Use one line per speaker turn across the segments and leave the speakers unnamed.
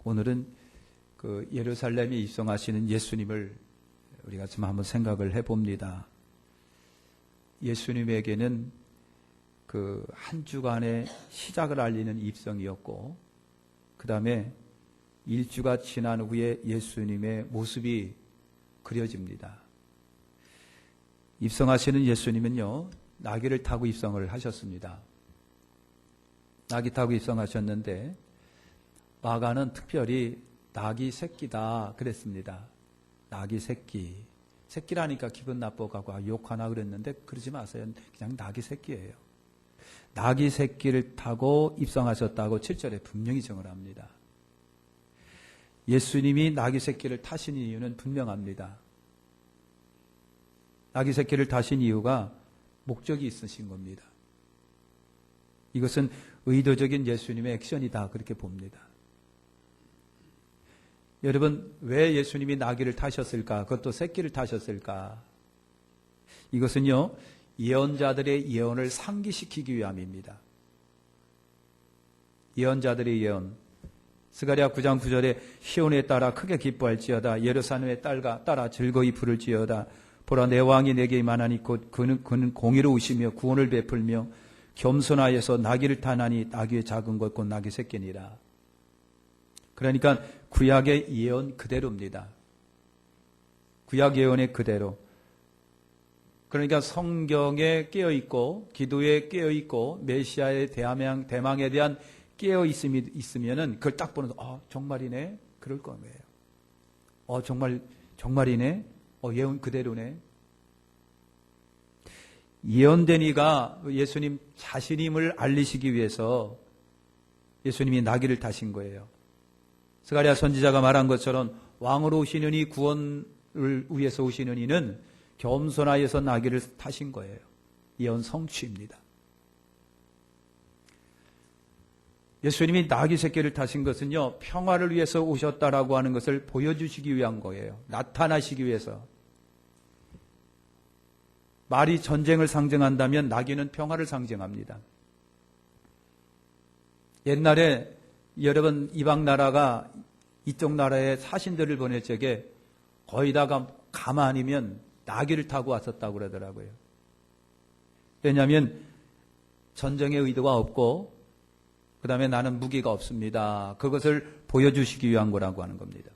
오늘은 그 예루살렘에 입성하시는 예수님을 우리가 좀 한번 생각을 해봅니다. 예수님에게는 그 한 주간의 시작을 알리는 입성이었고, 그 다음에 일주가 지난 후에 예수님의 모습이 그려집니다. 입성하시는 예수님은요, 나귀를 타고 입성을 하셨습니다. 나귀 타고 입성하셨는데 마가는 특별히 나귀 새끼다 그랬습니다. 나귀 새끼. 새끼라니까 기분 나빠가고 욕하나 그랬는데 그러지 마세요. 그냥 나귀 새끼예요. 나귀 새끼를 타고 입성하셨다고 7절에 분명히 정을 합니다. 예수님이 나귀 새끼를 타신 이유는 분명합니다. 나귀 새끼를 타신 이유가 목적이 있으신 겁니다. 이것은 의도적인 예수님의 액션이다 그렇게 봅니다. 여러분, 왜 예수님이 나귀를 타셨을까? 그것도 새끼를 타셨을까? 이것은요, 예언자들의 예언을 상기시키기 위함입니다. 예언자들의 예언. 스가랴 9장 9절에 시온에 따라 크게 기뻐할지어다. 예루살렘에 따라 즐거이 부를지어다. 보라, 내 왕이 내게 임하나니 곧 그는 공의로우시며 구원을 베풀며 겸손하여서 나귀를 타나니 나귀의 작은 것 곧 나귀 새끼니라. 그러니까 구약의 예언 그대로입니다. 구약 예언의 그대로. 그러니까 성경에 깨어있고 기도에 깨어있고 메시아의 대망에 대한 깨어있음이 있으면은 그걸 딱 보는 정말이네? 그럴 거예요. 정말이네? 예언 그대로네? 예언된 이가 예수님 자신임을 알리시기 위해서 예수님이 나귀를 타신 거예요. 스가랴 선지자가 말한 것처럼 왕으로 오시는 이, 구원을 위해서 오시는 이는 겸손하여서 나귀를 타신 거예요. 예언 성취입니다. 예수님이 나귀 새끼를 타신 것은요, 평화를 위해서 오셨다라고 하는 것을 보여주시기 위한 거예요. 나타나시기 위해서. 말이 전쟁을 상징한다면 나귀는 평화를 상징합니다. 옛날에 여러분 이방 나라가 이쪽 나라에 사신들을 보낼 적에 거의 다가 가마 아니면 나귀를 타고 왔었다고 그러더라고요. 왜냐하면 전쟁의 의도가 없고 그 다음에 나는 무기가 없습니다. 그것을 보여주시기 위한 거라고 하는 겁니다.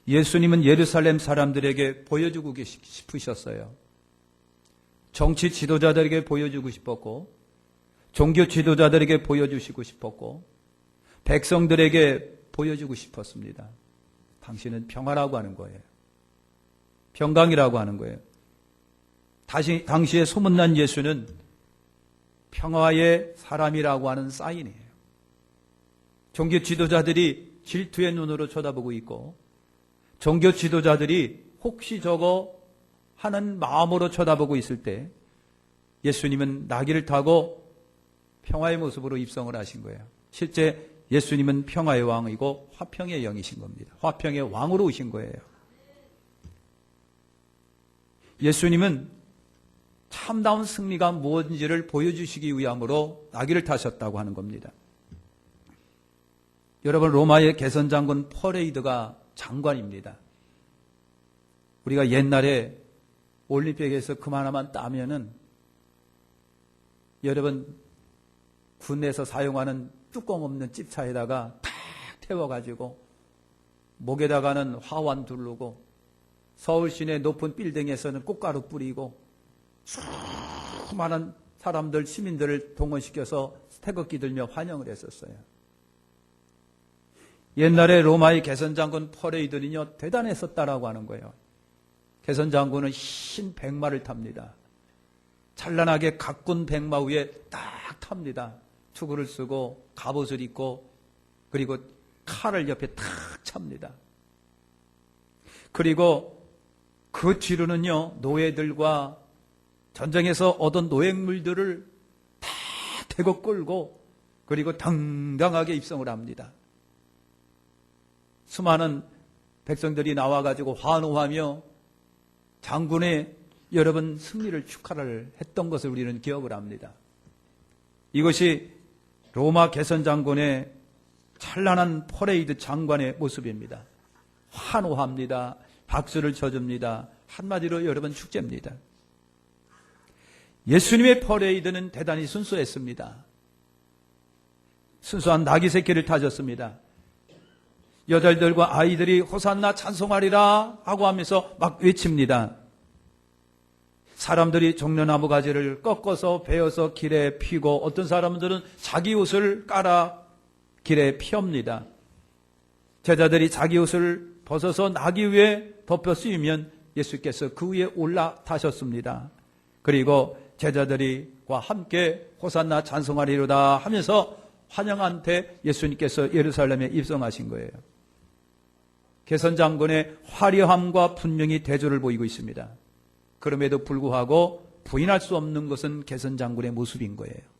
예수님은 예루살렘 사람들에게 보여주고 싶으셨어요. 정치 지도자들에게 보여주고 싶었고 종교 지도자들에게 보여주시고 싶었고 백성들에게 보여주고 싶었습니다. 당신은 평화라고 하는 거예요. 평강이라고 하는 거예요. 당시에 소문난 예수는 평화의 사람이라고 하는 사인이에요. 종교 지도자들이 질투의 눈으로 쳐다보고 있고 종교 지도자들이 혹시 저거 하는 마음으로 쳐다보고 있을 때 예수님은 나귀를 타고 평화의 모습으로 입성을 하신 거예요. 실제 예수님은 평화의 왕이고 화평의 영이신 겁니다. 화평의 왕으로 오신 거예요. 예수님은 참다운 승리가 무엇인지를 보여주시기 위함으로 나귀를 타셨다고 하는 겁니다. 여러분, 로마의 개선장군 퍼레이드가 장관입니다. 우리가 옛날에 올림픽에서 그만하면 따면은 여러분 군에서 사용하는 뚜껑 없는 집차에다가 탁 태워가지고 목에다가는 화환 두르고 서울 시내 높은 빌딩에서는 꽃가루 뿌리고 수많은 사람들, 시민들을 동원시켜서 태극기 들며 환영을 했었어요. 옛날에 로마의 개선장군 퍼레이드는요, 대단했었다라고 하는 거예요. 개선장군은 흰 백마를 탑니다. 찬란하게 가꾼 백마 위에 딱 탑니다. 투구를 쓰고 갑옷을 입고 그리고 칼을 옆에 탁 찹니다. 그리고 그 뒤로는요, 노예들과 전쟁에서 얻은 노획물들을 다 대고 끌고 그리고 당당하게 입성을 합니다. 수많은 백성들이 나와가지고 환호하며 장군의 여러분 승리를 축하를 했던 것을 우리는 기억을 합니다. 이것이 로마 개선장군의 찬란한 퍼레이드 장관의 모습입니다. 환호합니다. 박수를 쳐줍니다. 한마디로 여러분 축제입니다. 예수님의 퍼레이드는 대단히 순수했습니다. 순수한 나귀 새끼를 타셨습니다. 여자들과 아이들이 호산나 찬송하리라 하고 하면서 막 외칩니다. 사람들이 종려나무 가지를 꺾어서 베어서 길에 피고 어떤 사람들은 자기 옷을 깔아 길에 피웁니다. 제자들이 자기 옷을 벗어서 나귀 위에 덮여 씌우면 예수께서 그 위에 올라타셨습니다. 그리고 제자들과 함께 호산나 찬송하리로다 하면서 환영한 때 예수님께서 예루살렘에 입성하신 거예요. 개선장군의 화려함과 분명히 대조를 보이고 있습니다. 그럼에도 불구하고 부인할 수 없는 것은 개선장군의 모습인 거예요.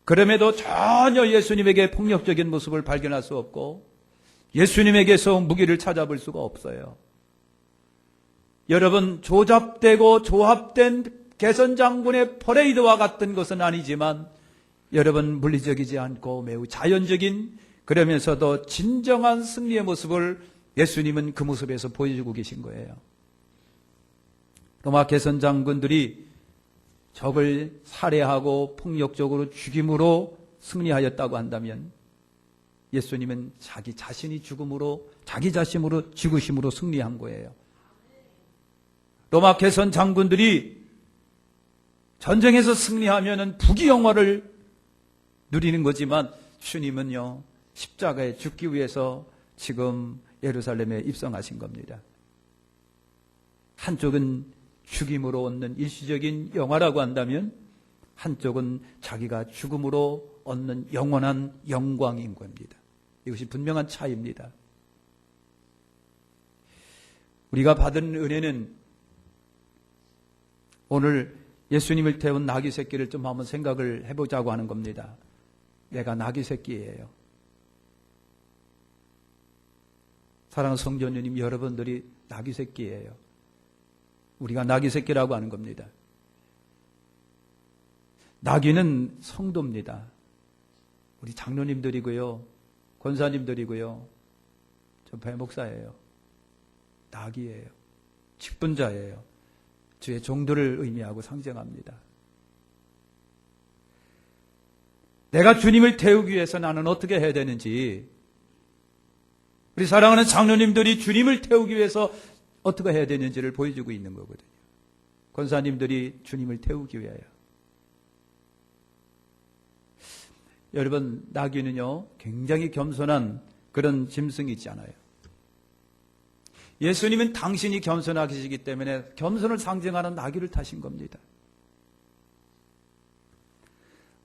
그럼에도 전혀 예수님에게 폭력적인 모습을 발견할 수 없고 예수님에게서 무기를 찾아볼 수가 없어요. 여러분, 조잡되고 조합된 개선장군의 퍼레이드와 같은 것은 아니지만 여러분, 물리적이지 않고 매우 자연적인, 그러면서도 진정한 승리의 모습을 예수님은 그 모습에서 보여주고 계신 거예요. 로마 개선장군들이 적을 살해하고 폭력적으로 죽임으로 승리하였다고 한다면 예수님은 자기 자신이 죽음으로, 자기 자신으로 죽으심으로 승리한 거예요. 로마 개선장군들이 전쟁에서 승리하면은 부귀영화를 누리는 거지만 주님은요, 십자가에 죽기 위해서 지금 예루살렘에 입성하신 겁니다. 한쪽은 죽임으로 얻는 일시적인 영화라고 한다면 한쪽은 자기가 죽음으로 얻는 영원한 영광인 겁니다. 이것이 분명한 차이입니다. 우리가 받은 은혜는 오늘 예수님을 태운 나귀 새끼를 좀 한번 생각을 해보자고 하는 겁니다. 내가 나귀 새끼예요. 사랑하는 성도님, 여러분들이 나귀 새끼예요. 우리가 나귀 새끼라고 하는 겁니다. 나귀는 성도입니다. 우리 장로님들이고요, 권사님들이고요, 저 배목사예요. 나귀예요. 직분자예요. 주의 종들을 의미하고 상징합니다. 내가 주님을 태우기 위해서 나는 어떻게 해야 되는지, 우리 사랑하는 장로님들이 주님을 태우기 위해서 어떻게 해야 되는지를 보여주고 있는 거거든요. 권사님들이 주님을 태우기 위하여. 여러분, 나귀는요, 굉장히 겸손한 그런 짐승이 있잖아요. 예수님은 당신이 겸손하시기 때문에 겸손을 상징하는 나귀를 타신 겁니다.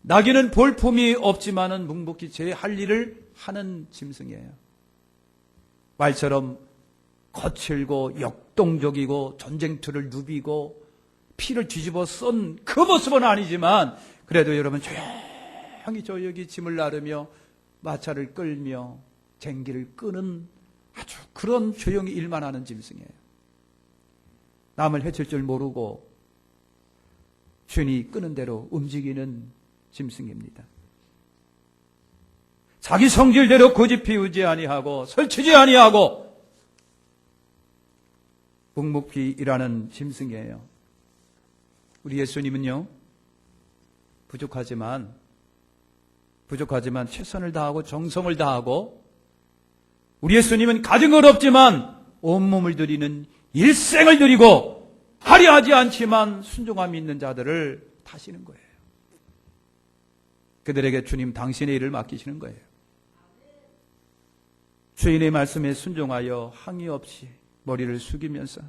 나귀는 볼품이 없지만은 묵묵히 제 할 일을 하는 짐승이에요. 말처럼 거칠고 역동적이고 전쟁터를 누비고 피를 뒤집어 쏜 그 모습은 아니지만 그래도 여러분 조용히 여기 짐을 나르며 마차를 끌며 쟁기를 끄는 아주 그런 조용히 일만 하는 짐승이에요. 남을 해칠 줄 모르고 주인이 끄는 대로 움직이는 짐승입니다. 자기 성질대로 고집 피우지 아니하고 설치지 아니하고 묵묵히 일하는 짐승이에요. 우리 예수님은요, 부족하지만 최선을 다하고 정성을 다하고, 우리 예수님은 가진 건 없지만 온몸을 드리는 일생을 드리고 화려하지 않지만 순종함이 있는 자들을 타시는 거예요. 그들에게 주님 당신의 일을 맡기시는 거예요. 주인의 말씀에 순종하여 항의 없이 머리를 숙이면서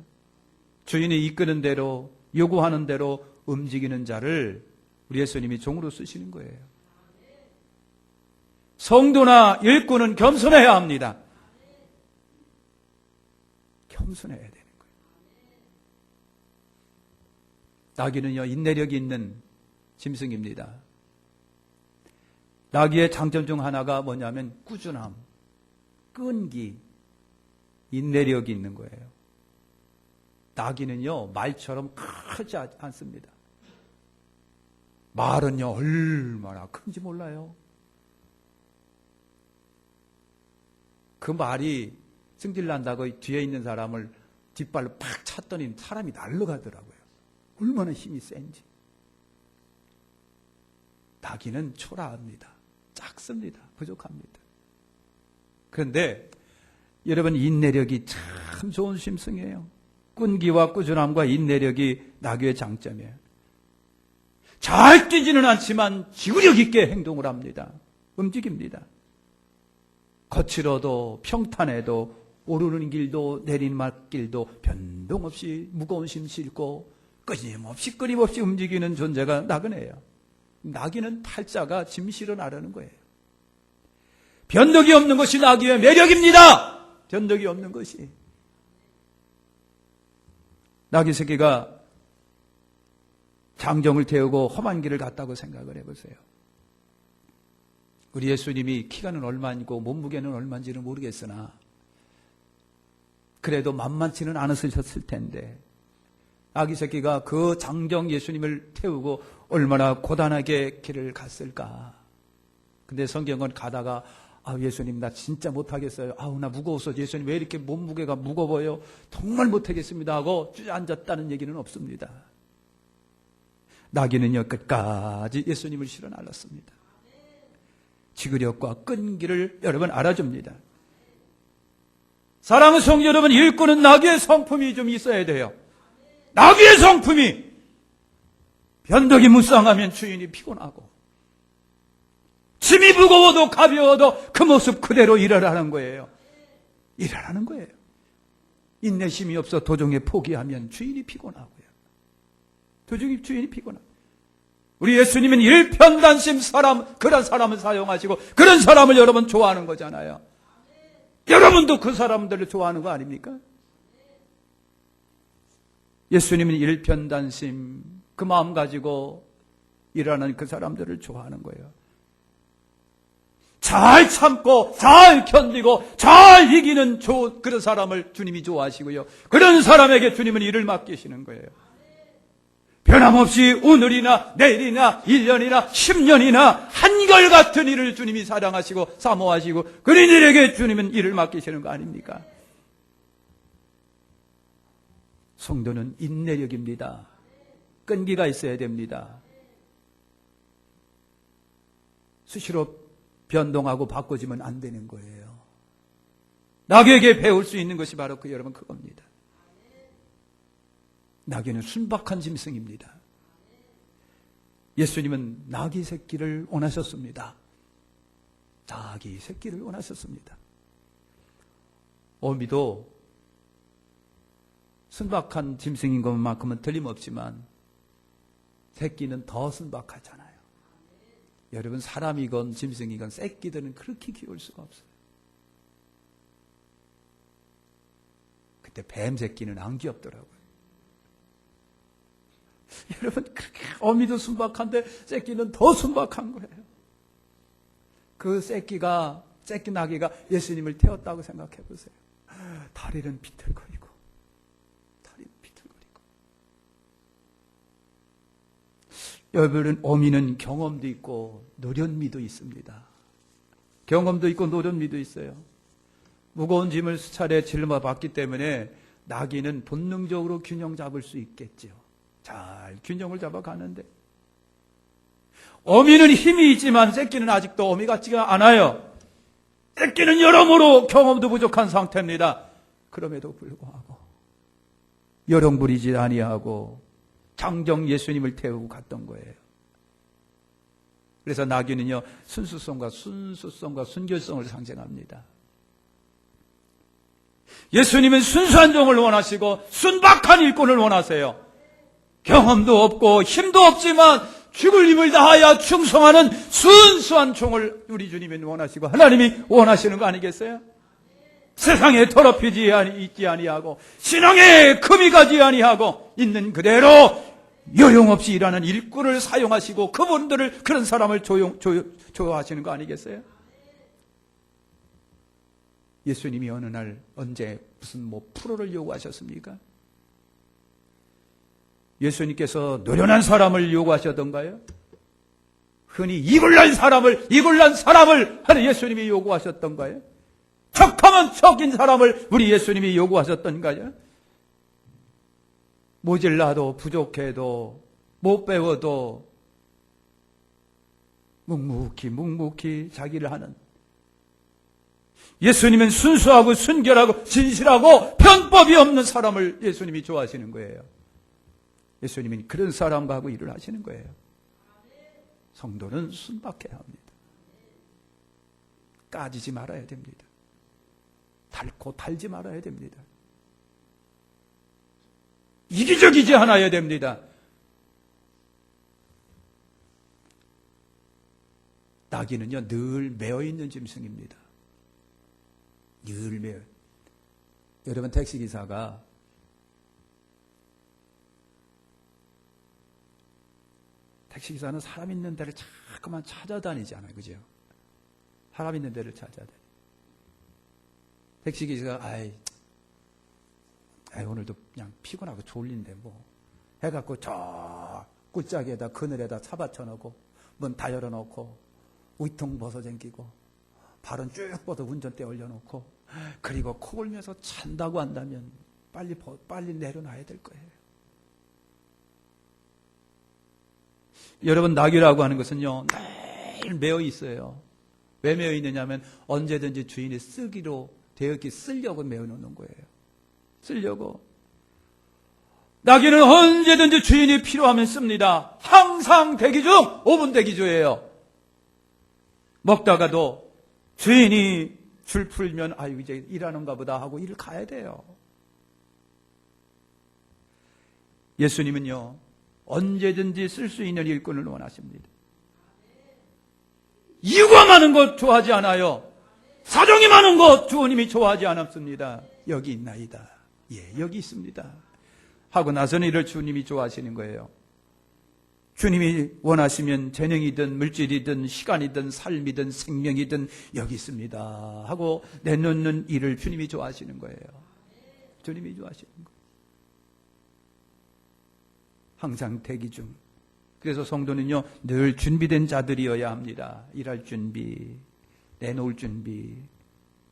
주인이 이끄는 대로, 요구하는 대로 움직이는 자를 우리 예수님이 종으로 쓰시는 거예요. 성도나 일꾼은 겸손해야 합니다. 겸손해야 되는 거예요. 나귀는요, 인내력이 있는 짐승입니다. 나귀의 장점 중 하나가 뭐냐면 꾸준함, 끈기, 인내력이 있는 거예요. 나귀는요, 말처럼 크지 않습니다. 말은요, 얼마나 큰지 몰라요. 그 말이 승질난다고 뒤에 있는 사람을 뒷발로 팍 찼더니 사람이 날아가더라고요. 얼마나 힘이 센지. 나귀는 초라합니다. 작습니다. 부족합니다. 그런데 여러분, 인내력이 참 좋은 심성이에요. 끈기와 꾸준함과 인내력이 나귀의 장점이에요. 잘 뛰지는 않지만 지구력 있게 행동을 합니다. 움직입니다. 거칠어도 평탄해도 오르는 길도 내리막길도 변동 없이 무거운 짐 싣고 끊임없이 움직이는 존재가 나그네예요. 나귀는 팔자가 짐 실어 나르는 거예요. 변덕이 없는 것이 나귀의 매력입니다. 변덕이 없는 것이. 나귀 새끼가 장정을 태우고 험한 길을 갔다고 생각을 해보세요. 우리 예수님이 키가는 얼마이고 몸무게는 얼마인지는 모르겠으나 그래도 만만치는 않으셨을 텐데 아기 새끼가 그 장정 예수님을 태우고 얼마나 고단하게 길을 갔을까. 근데 성경은 가다가 예수님 나 진짜 못하겠어요. 나 무거워서 예수님 왜 이렇게 몸무게가 무거워요? 정말 못하겠습니다 하고 주저앉았다는 얘기는 없습니다. 나귀는요 끝까지 예수님을 실어 날랐습니다. 지구력과 끈기를 여러분 알아줍니다. 사랑하는 성도 여러분, 일꾼은 나귀의 성품이 좀 있어야 돼요. 나귀의 성품이 변덕이 무쌍하면 주인이 피곤하고 짐이 무거워도 가벼워도 그 모습 그대로 일하라는 거예요. 일하라는 거예요. 인내심이 없어 도중에 포기하면 주인이 피곤하고요. 주인이 피곤하고. 우리 예수님은 일편단심 그런 사람을 사용하시고 그런 사람을 여러분 좋아하는 거잖아요. 여러분도 그 사람들을 좋아하는 거 아닙니까? 예수님은 일편단심 그 마음 가지고 일하는 그 사람들을 좋아하는 거예요. 잘 참고 잘 견디고 잘 이기는 그런 사람을 주님이 좋아하시고요. 그런 사람에게 주님은 일을 맡기시는 거예요. 변함없이 오늘이나 내일이나 1년이나 10년이나 한결같은 일을 주님이 사랑하시고 사모하시고 그런 일에게 주님은 일을 맡기시는 거 아닙니까? 성도는 인내력입니다. 끈기가 있어야 됩니다. 수시로 변동하고 바꿔지면 안 되는 거예요. 나귀에게 배울 수 있는 것이 바로 여러분 그겁니다. 나귀는 순박한 짐승입니다. 예수님은 나귀 새끼를 원하셨습니다. 나귀 새끼를 원하셨습니다. 어미도 순박한 짐승인 것만큼은 틀림없지만 새끼는 더 순박하잖아요. 여러분 사람이건 짐승이건 새끼들은 그렇게 귀여울 수가 없어요. 그때 뱀 새끼는 안 귀엽더라고요. 여러분 그렇게 어미도 순박한데 새끼는 더 순박한 거예요. 그 새끼 나귀가 예수님을 태웠다고 생각해 보세요. 다리는 비틀거리고 여러분 어미는 경험도 있고 노련미도 있습니다. 경험도 있고 노련미도 있어요. 무거운 짐을 수차례 짊어봤기 때문에 나귀는 본능적으로 균형 잡을 수 있겠죠. 잘 균형을 잡아가는데 어미는 힘이 있지만 새끼는 아직도 어미 같지가 않아요. 새끼는 여러모로 경험도 부족한 상태입니다. 그럼에도 불구하고 여롱 부리지 아니하고 장정 예수님을 태우고 갔던 거예요. 그래서 나귀는요 순수성과 순결성을 상징합니다. 예수님은 순수한 종을 원하시고 순박한 일꾼을 원하세요. 경험도 없고 힘도 없지만 죽을 힘을 다하여 충성하는 순수한 종을 우리 주님이 원하시고 하나님이 원하시는 거 아니겠어요? 세상에 더럽히지 있지 아니하고 신앙에 금이 가지 아니하고 있는 그대로 요용없이 일하는 일꾼을 사용하시고 그분들을 그런 사람을 좋아하시는 거 아니겠어요? 예수님이 어느 날 언제 무슨 프로를 요구하셨습니까? 예수님께서 노련한 사람을 요구하셨던가요? 흔히 이굴난 사람을 하는 예수님이 요구하셨던가요? 척하면 엉망은 척인 사람을 우리 예수님이 요구하셨던가요? 모질라도 부족해도 못 배워도 묵묵히 자기를 하는, 예수님은 순수하고 순결하고 진실하고 편법이 없는 사람을 예수님이 좋아하시는 거예요. 예수님은 그런 사람과 하고 일을 하시는 거예요. 성도는 순박해야 합니다. 까지지 말아야 됩니다. 닳고 달지 말아야 됩니다. 이기적이지 않아야 됩니다. 나귀는요, 늘 매어있는 짐승입니다. 늘 매어. 여러분, 택시기사가 택시기사는 사람 있는 데를 자꾸만 찾아다니잖아요. 그죠? 사람 있는 데를 찾아다니. 택시기사가, 오늘도 그냥 피곤하고 졸린데 뭐 해갖고 저 꿀짝에다 그늘에다 차 받쳐놓고 문 다 열어놓고 위통 벗어쟁기고 발은 쭉 뻗어 운전대 올려놓고 그리고 코 골면서 잔다고 한다면 빨리 내려놔야 될 거예요. 여러분, 나귀라고 하는 것은요, 늘 매어 있어요. 왜 매어 있느냐면 언제든지 주인이 쓰기로 되었기 쓰려고 매어 놓는 거예요. 쓰려고. 나귀는 언제든지 주인이 필요하면 씁니다. 항상 대기 중, 5분 대기 중이에요. 먹다가도 주인이 줄 풀면 이제 일하는가 보다 하고 일을 가야 돼요. 예수님은요, 언제든지 쓸 수 있는 일꾼을 원하십니다. 이유가 많은 것 좋아하지 않아요. 사정이 많은 것 주님이 좋아하지 않았습니다. 여기 있나이다. 예, 여기 있습니다. 하고 나서는 이를 주님이 좋아하시는 거예요. 주님이 원하시면 재능이든 물질이든 시간이든 삶이든 생명이든 여기 있습니다 하고 내놓는 일을 주님이 좋아하시는 거예요. 주님이 좋아하시는 거예요. 항상 대기 중. 그래서 성도는요, 늘 준비된 자들이어야 합니다. 일할 준비, 내놓을 준비,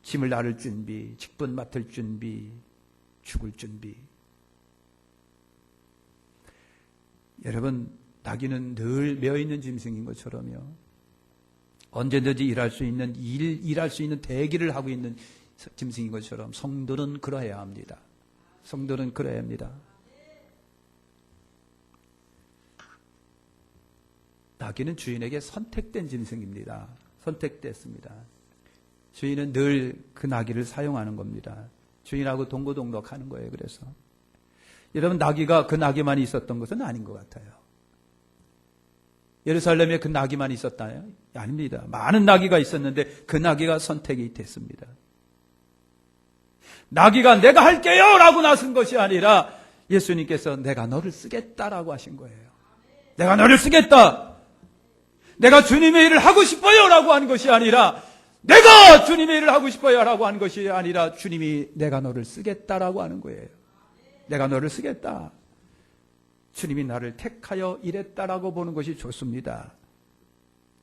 짐을 나를 준비, 직분 맡을 준비, 죽을 준비. 여러분, 나귀는 늘 매어있는 짐승인 것처럼요, 언제든지 일할 수 있는 일할 수 있는 대기를 하고 있는 짐승인 것처럼 성도는 그러해야 합니다. 성도는 그러해야 합니다. 나귀는 주인에게 선택된 짐승입니다. 선택됐습니다. 주인은 늘 그 나귀를 사용하는 겁니다. 주인하고 동고동락하는 거예요. 그래서 여러분, 나귀가 그 나귀만 있었던 것은 아닌 것 같아요. 예루살렘에 그 나귀만 있었나요? 아닙니다. 많은 나귀가 있었는데 그 나귀가 선택이 됐습니다. 나귀가 내가 할게요 라고 나선 것이 아니라 예수님께서 내가 너를 쓰겠다라고 하신 거예요. 내가 너를 쓰겠다. 내가 주님의 일을 하고 싶어요 라고 하는 것이 아니라 내가 주님의 일을 하고 싶어요 라고 하는 것이 아니라 주님이 내가 너를 쓰겠다라고 하는 거예요. 내가 너를 쓰겠다. 주님이 나를 택하여 일했다라고 보는 것이 좋습니다.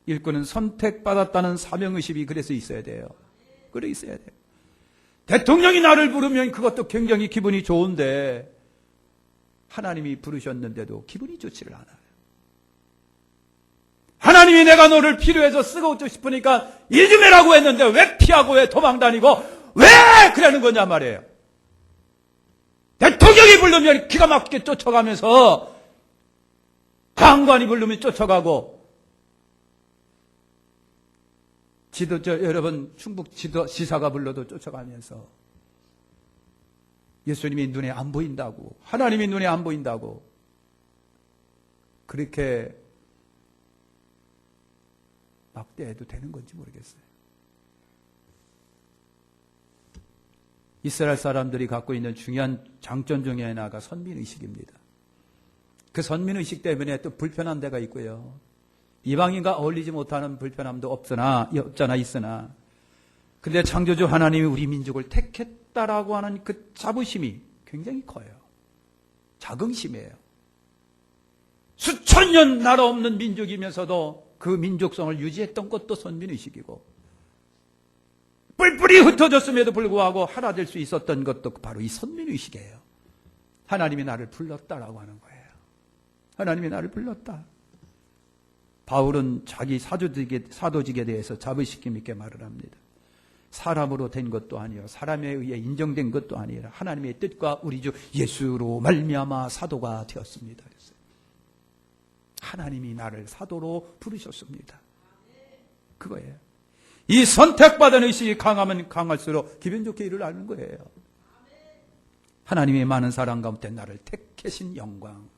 일꾼은 선택받았다는 사명의식이 그래서 있어야 돼요. 그래 있어야 돼요. 대통령이 나를 부르면 그것도 굉장히 기분이 좋은데 하나님이 부르셨는데도 기분이 좋지를 않아요. 하나님이 내가 너를 필요해서 쓰고 싶으니까 일 좀 해라고 했는데 왜 피하고 왜 도망다니고 왜 그러는 거냐 말이에요. 대통령이 부르면 기가 막히게 쫓아가면서 장관이 부르면 쫓아가고 여러분 충북 지사가 불러도 쫓아가면서 예수님이 눈에 안 보인다고 하나님이 눈에 안 보인다고 그렇게 막대해도 되는 건지 모르겠어요. 이스라엘 사람들이 갖고 있는 중요한 장점 중에 하나가 선민의식입니다. 그 선민의식 때문에 또 불편한 데가 있고요. 이방인과 어울리지 못하는 불편함도 있으나 근데 창조주 하나님이 우리 민족을 택했다라고 하는 그 자부심이 굉장히 커요. 자긍심이에요. 수천 년 나라 없는 민족이면서도 그 민족성을 유지했던 것도 선민의식이고 뿔뿔이 뿔이 흩어졌음에도 불구하고 하나 될 수 있었던 것도 바로 이 선민의식이에요. 하나님이 나를 불렀다라고 하는 거예요. 하나님이 나를 불렀다. 바울은 자기 사도직에 대해서 자부심 있게 말을 합니다. 사람으로 된 것도 아니요 사람에 의해 인정된 것도 아니라 하나님의 뜻과 우리 주 예수로 말미암아 사도가 되었습니다. 하나님이 나를 사도로 부르셨습니다. 그거예요. 이 선택받은 의식이 강하면 강할수록 기분 좋게 일을 하는 거예요. 하나님의 많은 사랑 가운데 나를 택하신 영광.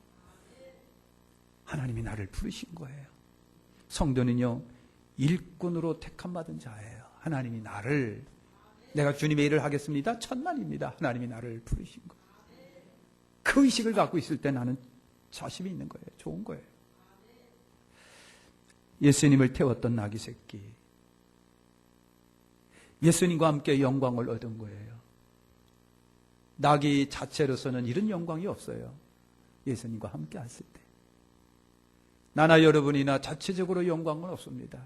하나님이 나를 부르신 거예요. 성도는요, 일꾼으로 택함받은 자예요. 하나님이 나를, 내가 주님의 일을 하겠습니다. 천만입니다. 하나님이 나를 부르신 거예요. 그 의식을 갖고 있을 때 나는 자신이 있는 거예요. 좋은 거예요. 예수님을 태웠던 나귀 새끼. 예수님과 함께 영광을 얻은 거예요. 나귀 자체로서는 이런 영광이 없어요. 예수님과 함께 했을 때. 나나 여러분이나 자체적으로 영광은 없습니다.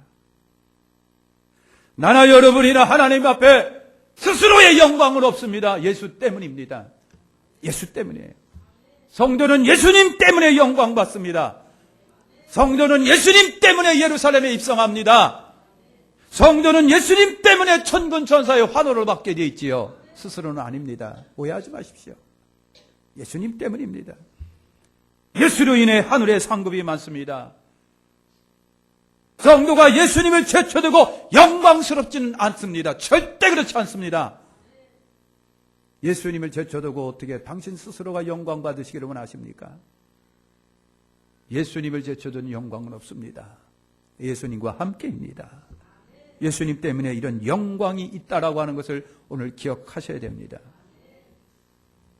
나나 여러분이나 하나님 앞에 스스로의 영광은 없습니다. 예수 때문입니다. 예수 때문이에요. 성도는 예수님 때문에 영광 받습니다. 성도는 예수님 때문에 예루살렘에 입성합니다. 성도는 예수님 때문에 천군 천사의 환호를 받게 되어 있지요. 스스로는 아닙니다. 오해하지 마십시오. 예수님 때문입니다. 예수로 인해 하늘에 상급이 많습니다. 성도가 예수님을 제쳐두고 영광스럽지는 않습니다. 절대 그렇지 않습니다. 예수님을 제쳐두고 어떻게 당신 스스로가 영광 받으시기를 원하십니까? 예수님을 제쳐둔 영광은 없습니다. 예수님과 함께입니다. 예수님 때문에 이런 영광이 있다라고 하는 것을 오늘 기억하셔야 됩니다.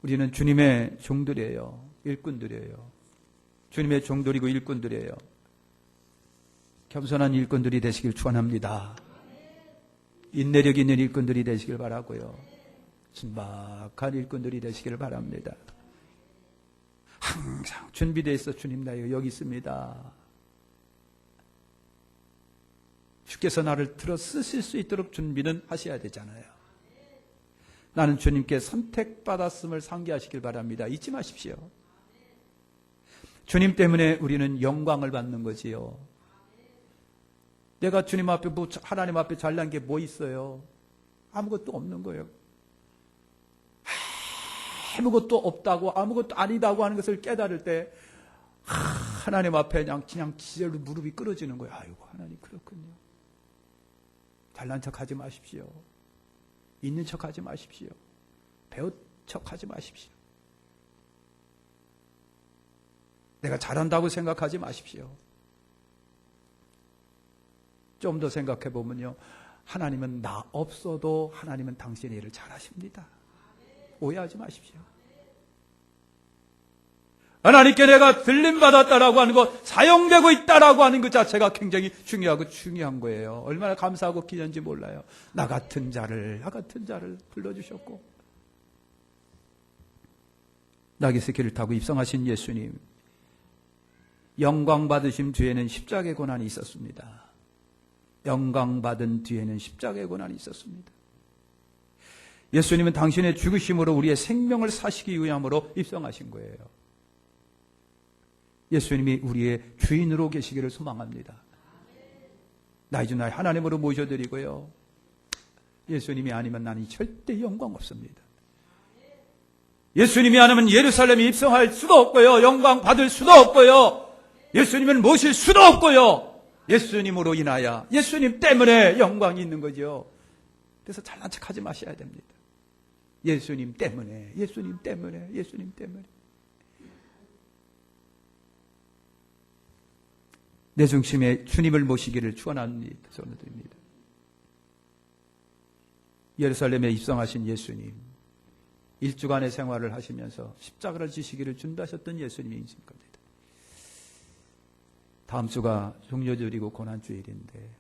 우리는 주님의 종들이에요. 일꾼들이에요. 주님의 종들이고 일꾼들이에요. 겸손한 일꾼들이 되시길 축원합니다. 인내력 있는 일꾼들이 되시길 바라고요. 순박한 일꾼들이 되시길 바랍니다. 항상 준비되어 있어. 주님 나 여기 있습니다. 주께서 나를 들어 쓰실 수 있도록 준비는 하셔야 되잖아요. 나는 주님께 선택받았음을 상기하시길 바랍니다. 잊지 마십시오. 주님 때문에 우리는 영광을 받는 거지요. 내가 주님 앞에 하나님 앞에 잘난 게 뭐 있어요? 아무것도 없는 거예요. 아무것도 없다고 아무것도 아니다고 하는 것을 깨달을 때 하나님 앞에 그냥 기절로 무릎이 꿇어지는 거예요. 아이고 하나님 그렇군요. 잘난 척하지 마십시오. 있는 척하지 마십시오. 배운 척하지 마십시오. 내가 잘한다고 생각하지 마십시오. 좀 더 생각해 보면요. 하나님은 나 없어도 하나님은 당신의 일을 잘하십니다. 오해하지 마십시오. 하나님께 내가 들림받았다라고 하는 것, 사용되고 있다라고 하는 것 자체가 굉장히 중요한 거예요. 얼마나 감사하고 기념인지 몰라요. 나 같은 자를 불러주셨고, 나귀 새끼를 타고 입성하신 예수님, 영광 받으심 뒤에는 십자가의 고난이 있었습니다. 영광 받은 뒤에는 십자가의 고난이 있었습니다. 예수님은 당신의 죽으심으로 우리의 생명을 사시기 위함으로 입성하신 거예요. 예수님이 우리의 주인으로 계시기를 소망합니다. 나 이제 나의 하나님으로 모셔드리고요. 예수님이 아니면 나는 절대 영광 없습니다. 예수님이 아니면 예루살렘에 입성할 수도 없고요. 영광 받을 수도 없고요. 예수님을 모실 수도 없고요. 예수님으로 인하여 예수님 때문에 영광이 있는 거죠. 그래서 잘난 척하지 마셔야 됩니다. 예수님 때문에. 내 중심에 주님을 모시기를 축원합니다. 전해드립니다. 예루살렘에 입성하신 예수님, 일주간의 생활을 하시면서 십자가를 지시기를 준비하셨던 예수님의 인생 겁니다. 다음 주가 종료주일이고 고난주일인데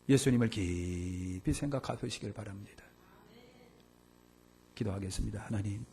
예수님을 깊이 생각하시길 바랍니다. 기도하겠습니다. 하나님,